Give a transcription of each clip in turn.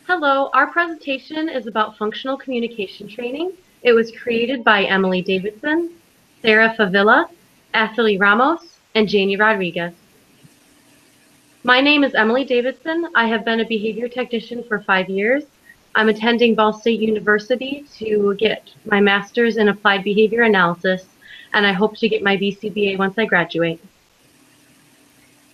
Hello, our presentation is about functional communication training. It was created by Emily Davidson, Sarah Favilla, Athalie Ramos, and Janie Rodriguez. My name is Emily Davidson. I have been a behavior technician for 5 years. I'm attending Ball State University to get my master's in applied behavior analysis, and I hope to get my BCBA once I graduate.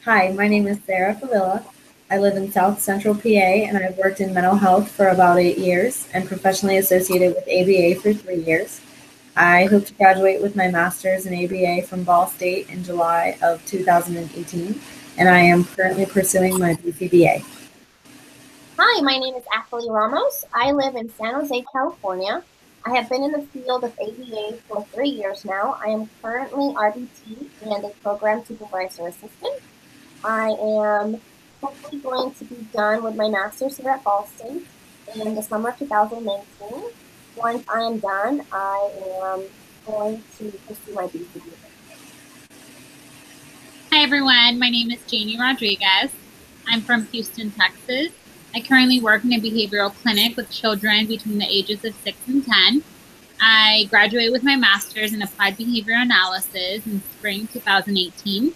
Hi, my name is Sarah Favilla. I live in South Central PA, and I've worked in mental health for about 8 years and professionally associated with ABA for 3 years. I hope to graduate with my master's in ABA from Ball State in July of 2018, and I am currently pursuing my BCBA. Hi, my name is Athalie Ramos. I live in San Jose, California. I have been in the field of ABA for 3 years now. I am currently RBT and a program supervisor assistant. I am hopefully going to be done with my master's here at Ball State in the summer of 2019. Once I am done, I am going to pursue my BCBA. Hi everyone, my name is Janie Rodriguez. I'm from Houston, Texas. I currently work in a behavioral clinic with children between the ages of 6 and 10. I graduated with my master's in applied behavior analysis in spring 2018.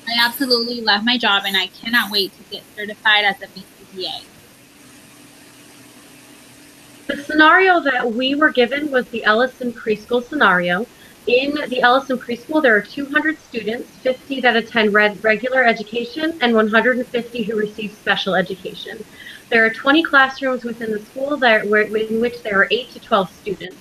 I absolutely love my job and I cannot wait to get certified as a BCBA. The scenario that we were given was the Ellison preschool scenario. In the Ellison preschool, there are 200 students, 50 that attend regular education and 150 who receive special education. There are 20 classrooms within the school in which there are 8 to 12 students.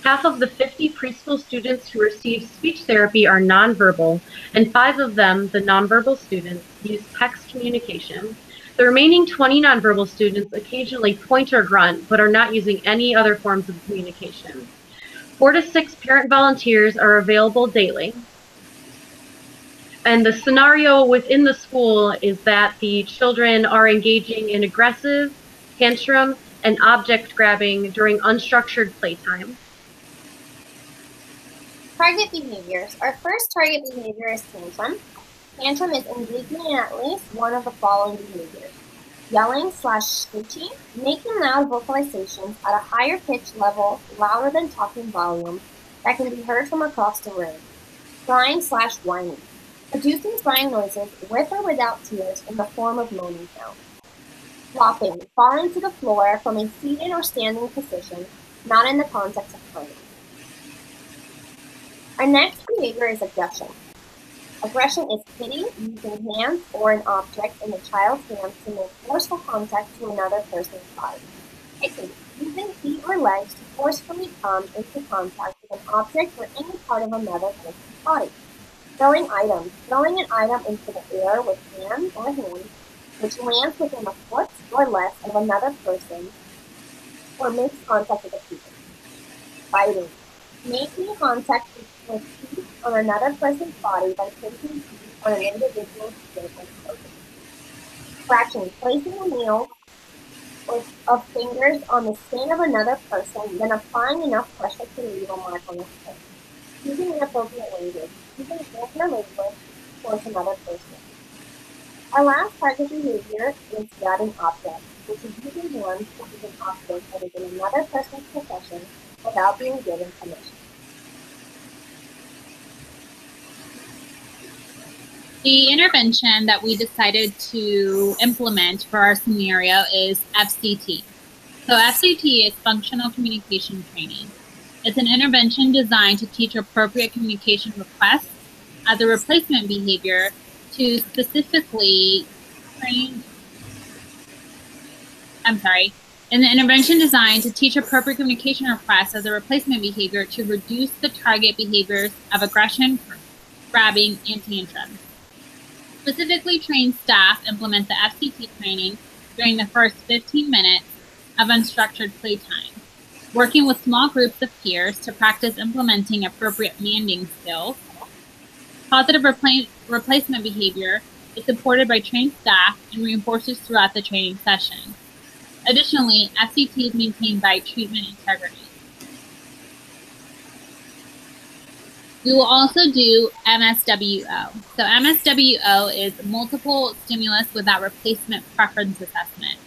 Half of the 50 preschool students who receive speech therapy are nonverbal, and 5 of them, the nonverbal students, use text communication. The remaining 20 nonverbal students occasionally point or grunt, but are not using any other forms of communication. 4 to 6 parent volunteers are available daily. And the scenario within the school is that the children are engaging in aggressive, tantrum, and object grabbing during unstructured playtime. Target behaviors. Our first target behavior is tantrum. Tantrum is engaging in at least one of the following behaviors: yelling/screeching, making loud vocalizations at a higher pitch level, louder than talking volume, that can be heard from across the room, crying/whining, producing crying noises with or without tears in the form of moaning sounds, flopping, falling to the floor from a seated or standing position, not in the context of crying. Our next behavior is aggression. Aggression is hitting using hands or an object in the child's hands to make forceful contact to another person's body. Kicking, using feet or legs to forcefully come into contact with an object or any part of another person's body. Throwing items, throwing an item into the air with hands or hands, which lands within a foot or less of another person or makes contact with a person. Biting, making contact with teeth on another person's body by placing teeth on an individual's skin and clothing. Scratching, placing a nail of fingers on the skin of another person, then applying enough pressure to leave a mark on the skin. Using inappropriate language, using vulgar language towards another person. Our last target behavior is grabbing objects, which is using hands to use an object that is in another person's possession without being given permission. The intervention that we decided to implement for our scenario is FCT. So FCT is functional communication training. It's an intervention designed to teach appropriate communication requests as a replacement behavior to specifically train, an intervention designed to teach appropriate communication requests as a replacement behavior to reduce the target behaviors of aggression, grabbing, and tantrum. Specifically trained staff implement the FCT training during the first 15 minutes of unstructured playtime, working with small groups of peers to practice implementing appropriate manding skills. Positive replacement behavior is supported by trained staff and reinforces throughout the training session. Additionally, FCT is maintained by treatment integrity. We will also do MSWO. So MSWO is multiple stimulus without replacement preference assessment.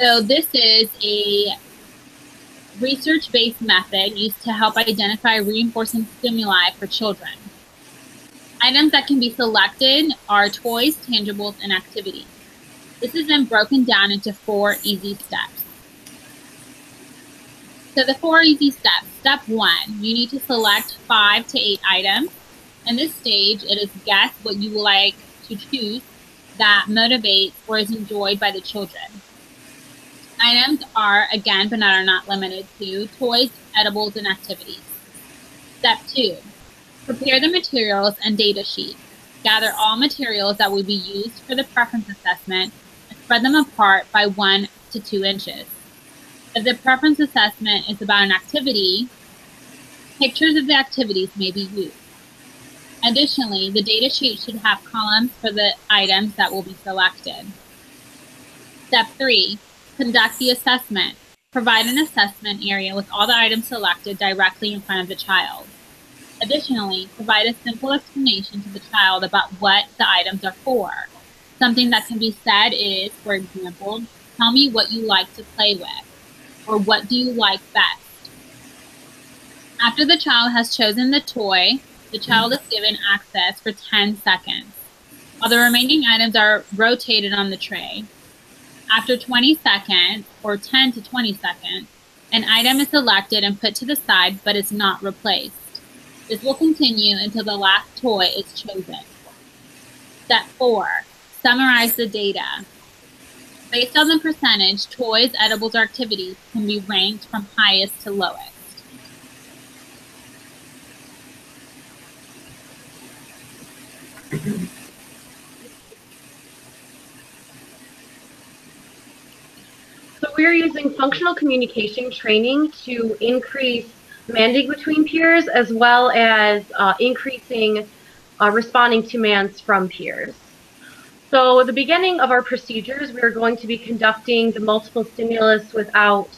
So this is a research-based method used to help identify reinforcing stimuli for children. Items that can be selected are toys, tangibles, and activities. This is then broken down into 4 easy steps. So the 4 easy steps. Step 1, you need to select 5 to 8 items. In this stage, it is guess what you would like to choose that motivates or is enjoyed by the children. Items are, again, but are not limited to, toys, edibles, and activities. Step 2, prepare the materials and data sheet. Gather all materials that will be used for the preference assessment and spread them apart by 1 to 2 inches. If the preference assessment is about an activity, pictures of the activities may be used. Additionally, the data sheet should have columns for the items that will be selected. Step 3, conduct the assessment. Provide an assessment area with all the items selected directly in front of the child. Additionally, provide a simple explanation to the child about what the items are for. Something that can be said is, for example, tell me what you like to play with, or what do you like best? After the child has chosen the toy, the child is given access for 10 seconds. While the remaining items are rotated on the tray. After 20 seconds, or 10 to 20 seconds, an item is selected and put to the side but is not replaced. This will continue until the last toy is chosen. Step 4, summarize the data. Based on the percentage, toys, edibles, or activities can be ranked from highest to lowest. So we're using functional communication training to increase manding between peers, as well as increasing responding to mands from peers. So at the beginning of our procedures, we are going to be conducting the multiple stimulus without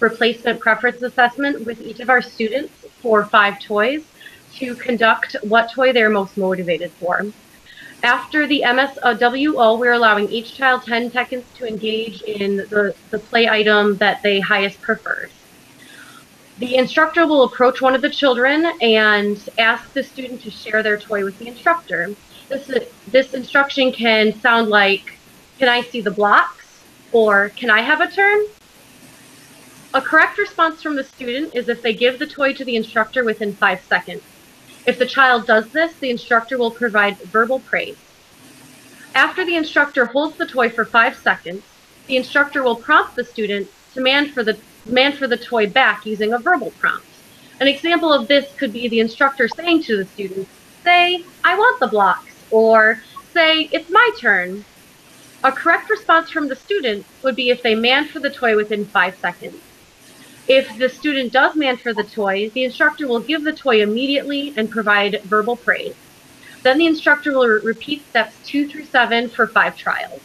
replacement preference assessment with each of our students for 5 toys to conduct what toy they're most motivated for. After the MSWO, we're allowing each child 10 seconds to engage in the play item that they highest prefer. The instructor will approach one of the children and ask the student to share their toy with the instructor. This instruction can sound like, can I see the blocks? Or can I have a turn? A correct response from the student is if they give the toy to the instructor within 5 seconds. If the child does this, the instructor will provide verbal praise. After the instructor holds the toy for 5 seconds, the instructor will prompt the student to demand for the toy back using a verbal prompt. An example of this could be the instructor saying to the student, say, I want the blocks, or say, it's my turn. A correct response from the student would be if they man for the toy within 5 seconds. If the student does man for the toy, the instructor will give the toy immediately and provide verbal praise. Then the instructor will repeat steps 2 through 7 for 5 trials.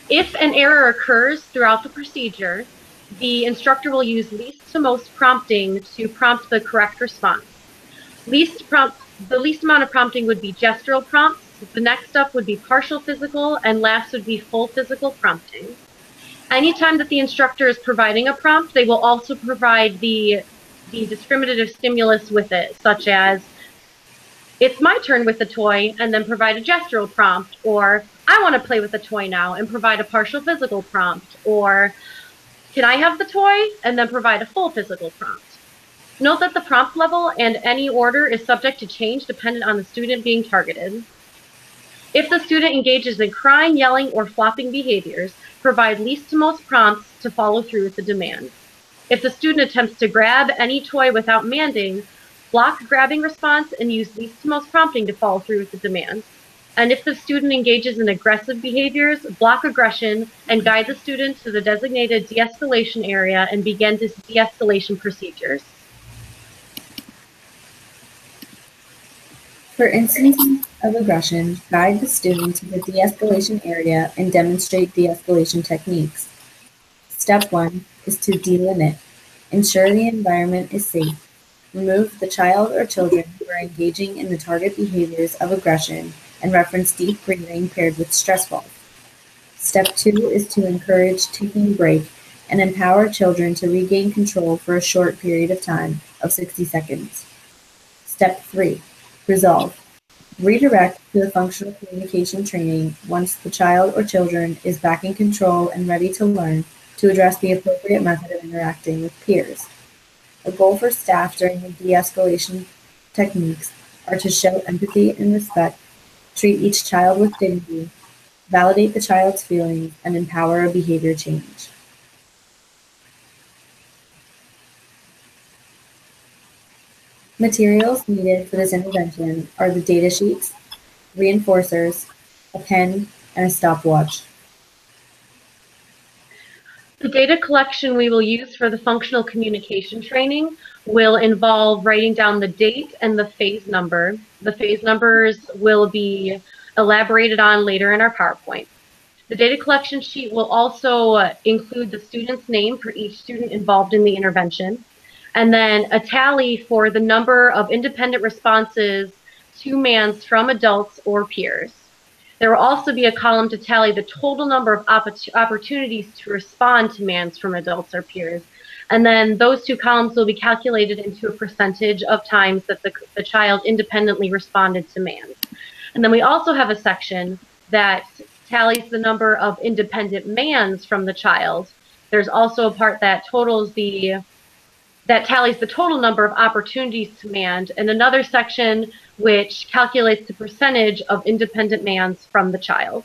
If an error occurs throughout the procedure, the instructor will use least to most prompting to prompt the correct response. The least amount of prompting would be gestural prompts. The next up would be partial physical, and last would be full physical prompting. Anytime that the instructor is providing a prompt, they will also provide the discriminative stimulus with it, such as, it's my turn with the toy, and then provide a gestural prompt, or I want to play with the toy now, and provide a partial physical prompt, or can I have the toy, and then provide a full physical prompt. Note that the prompt level and any order is subject to change dependent on the student being targeted. If the student engages in crying, yelling, or flopping behaviors, provide least to most prompts to follow through with the demand. If the student attempts to grab any toy without manding, block grabbing response and use least to most prompting to follow through with the demand. And if the student engages in aggressive behaviors, block aggression and guide the student to the designated de-escalation area and begin de-escalation procedures. For instances of aggression, guide the student to the de-escalation area and demonstrate de-escalation techniques. Step 1 is to delimit. Ensure the environment is safe. Remove the child or children who are engaging in the target behaviors of aggression and reference deep breathing paired with stressful. Step 2 is to encourage taking a break and empower children to regain control for a short period of time of 60 seconds. Step 3, resolve. Redirect to the functional communication training once the child or children is back in control and ready to learn to address the appropriate method of interacting with peers. A goal for staff during the de-escalation techniques are to show empathy and respect, treat each child with dignity, validate the child's feelings, and empower a behavior change. Materials needed for this intervention are the data sheets, reinforcers, a pen, and a stopwatch. The data collection we will use for the functional communication training will involve writing down the date and the phase number. The phase numbers will be elaborated on later in our PowerPoint. The data collection sheet will also include the student's name for each student involved in the intervention, and then a tally for the number of independent responses to MANs from adults or peers. There will also be a column to tally the total number of opportunities to respond to MANs from adults or peers. And then those two columns will be calculated into a percentage of times that the child independently responded to MANs. And then we also have a section that tallies the number of independent MANs from the child. There's also a part that tallies the total number of opportunities to MAN, and another section which calculates the percentage of independent MANs from the child.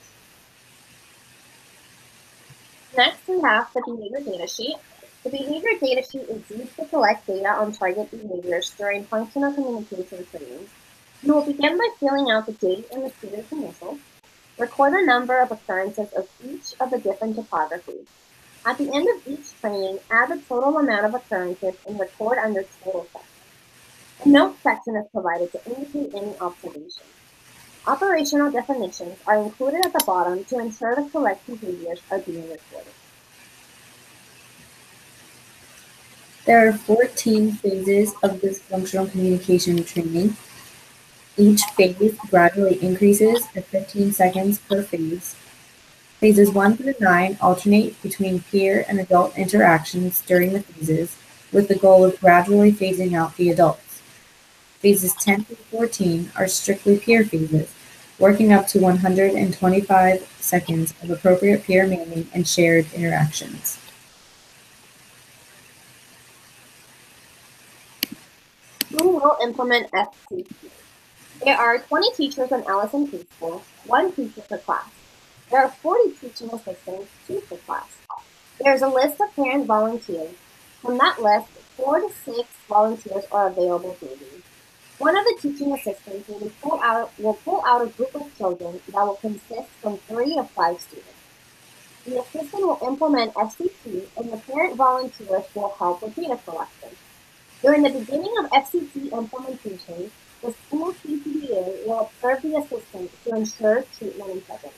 Next, we have the behavior data sheet. The behavior data sheet is used to collect data on target behaviors during functional communication training. You will begin by filling out the date and the student's initials. Record the number of occurrences of each of the different topographies. At the end of each training, add the total amount of occurrences and record under total section. A note section is provided to indicate any observations. Operational definitions are included at the bottom to ensure the correct behaviors are being recorded. There are 14 phases of this functional communication training. Each phase gradually increases at 15 seconds per phase. Phases 1 through 9 alternate between peer and adult interactions during the phases, with the goal of gradually phasing out the adults. Phases 10 through 14 are strictly peer phases, working up to 125 seconds of appropriate peer manning and shared interactions. Who will implement FCT? There are 20 teachers in Ellison Preschool, 1 teacher per class. There are 40 teaching assistants, 2 per class. There's a list of parent volunteers. From that list, 4 to 6 volunteers are available daily. One of the teaching assistants will pull out a group of children that will consist from 3 to 5 students. The assistant will implement FCT, and the parent volunteers will help with data collection. During the beginning of FCT implementation, the school PCBA will observe the assistant to ensure treatment integrity.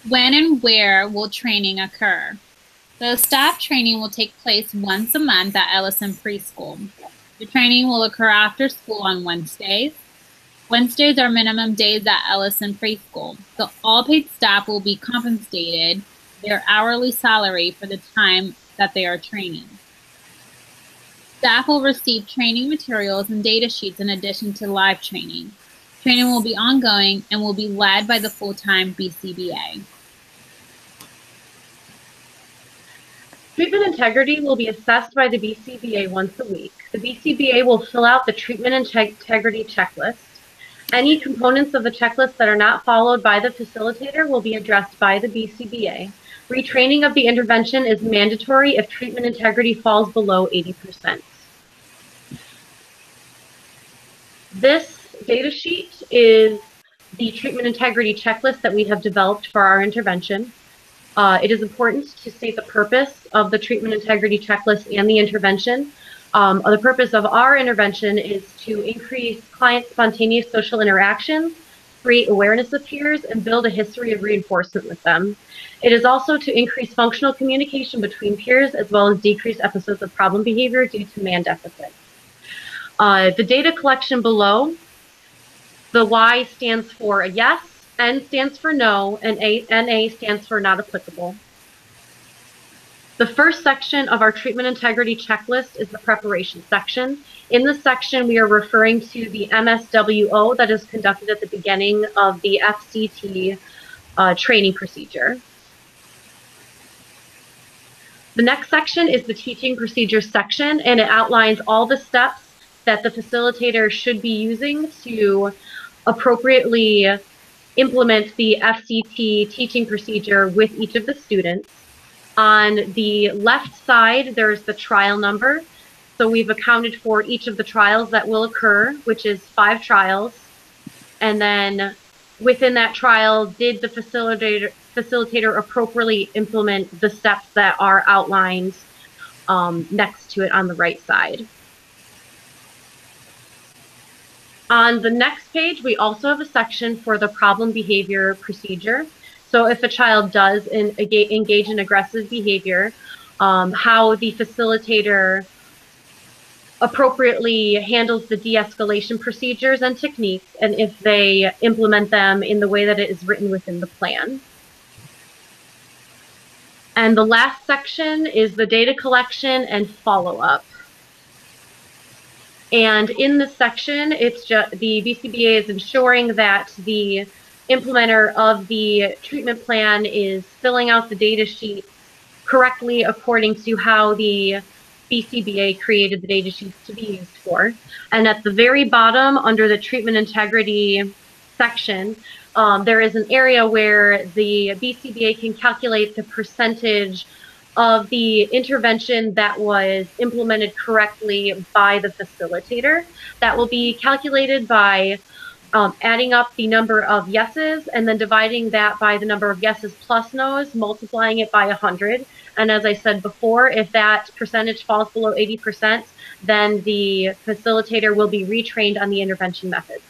When and where will training occur? The staff training will take place once a month at Ellison Preschool. The training will occur after school on Wednesdays. Wednesdays are minimum days at Ellison Preschool. So all paid staff will be compensated their hourly salary for the time that they are training. Staff will receive training materials and data sheets in addition to live training. Training will be ongoing and will be led by the full-time BCBA. Treatment integrity will be assessed by the BCBA once a week. The BCBA will fill out the treatment integrity checklist. Any components of the checklist that are not followed by the facilitator will be addressed by the BCBA. Retraining of the intervention is mandatory if treatment integrity falls below 80%. This data sheet is the treatment integrity checklist that we have developed for our intervention. It is important to state the purpose of the treatment integrity checklist and the intervention. The purpose of our intervention is to increase client spontaneous social interactions, create awareness of peers, and build a history of reinforcement with them. It is also to increase functional communication between peers, as well as decrease episodes of problem behavior due to MAN deficit. The data collection below The Y stands for a yes, N stands for no, and NA stands for not applicable. The first section of our treatment integrity checklist is the preparation section. In this section, we are referring to the MSWO that is conducted at the beginning of the FCT training procedure. The next section is the teaching procedures section, and it outlines all the steps that the facilitator should be using to appropriately implement the FCT teaching procedure with each of the students. On the left side, there's the trial number. So we've accounted for each of the trials that will occur, which is 5 trials. And then within that trial, did the facilitator appropriately implement the steps that are outlined next to it on the right side. On the next page, we also have a section for the problem behavior procedure. So if a child does engage in aggressive behavior, how the facilitator appropriately handles the de-escalation procedures and techniques, and if they implement them in the way that it is written within the plan. And the last section is the data collection and follow-up. And in this section, it's just the BCBA is ensuring that the implementer of the treatment plan is filling out the data sheet correctly according to how the BCBA created the data sheets to be used for. And at the very bottom, under the treatment integrity section, there is an area where the BCBA can calculate the percentage of the intervention that was implemented correctly by the facilitator. That will be calculated by adding up the number of yeses and then dividing that by the number of yeses plus no's, multiplying it by 100. And as I said before, if that percentage falls below 80%, then the facilitator will be retrained on the intervention methods.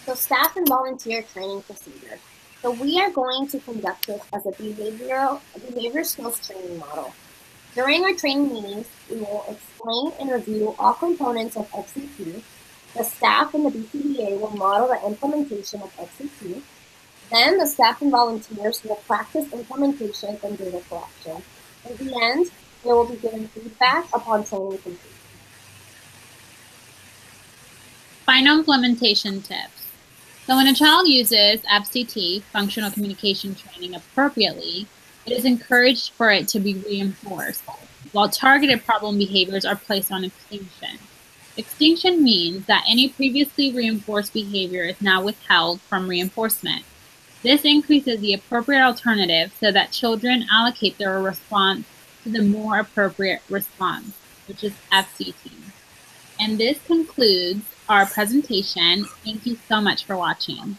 So staff and volunteer training procedure. So we are going to conduct this as a behavior skills training model. During our training meetings, we will explain and review all components of FCT. The staff and the BCBA will model the implementation of FCT. Then the staff and volunteers will practice implementation and data collection. At the end, they will be given feedback upon training completion. Final implementation tips. So when a child uses FCT, functional communication training, appropriately, it is encouraged for it to be reinforced, while targeted problem behaviors are placed on extinction. Extinction means that any previously reinforced behavior is now withheld from reinforcement. This increases the appropriate alternative so that children allocate their response to the more appropriate response, which is FCT. And this concludes our presentation. Thank you so much for watching.